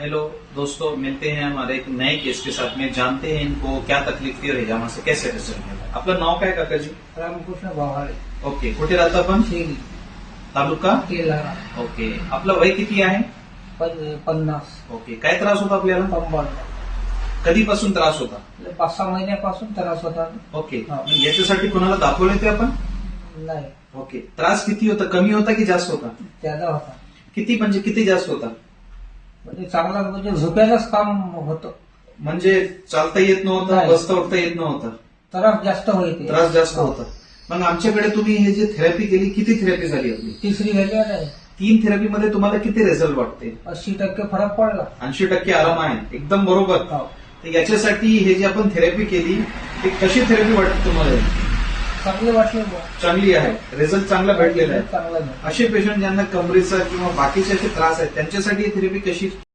Hello दोस्तों, मिलते हैं हमारे एक नए केस के साथ में। जानते हैं इनको क्या तकलीफ थी और ह्याच्यामध्ये से कैसे रिझल्ट मिळाला। आपलं नाव काय काकाजी? रामकृष्ण भावाळे. ओके, कुठे राहता आपण? शेरी तालुका? तेलारा. ओके, आपलं वय किती आहे? 50. ओके, काय त्रास होता आपल्याला? कंबर. कधीपासून त्रास होता? 5-6 महिन्यापासून त्रास होता. ओके, हा. मग याच्यासाठी कोणाला दाखवले ते आपण? नाही, ओके, त्रास किती होता? कमी होता की जास्त होता? ज्यादा होता. किती म्हणजे किती जास्त होता? म्हणजे चांगला म्हणजे झोप्यालाच काम होतं. म्हणजे चालता येत नव्हतं, नाही. बसता उठता येत नव्हतं, त्रास जास्त होते. त्रास जास्त होता. मग आमच्याकडे तुम्ही हे जे थेरपी केली, किती थेरपी झाली आपली? तिसरी झाली आहे. 3 थेरपीमध्ये तुम्हाला किती रिझल्ट वाटते? 80% फरक पडला. 80% आराम आहे, एकदम बरोबर. हो. तर याच्यासाठी हे जे आपण थेरपी केली, ती कशी थेरपी वाटते तुम्हाला? चांगले वाटले बुवा. चांगली आहे, रिझल्ट चांगला भेटलेला आहे. चांगला झाला. असे पेशंट ज्यांना कमरेचा किंवा बाकीचे असे त्रास आहेत त्यांच्यासाठी ही थेरपी कशी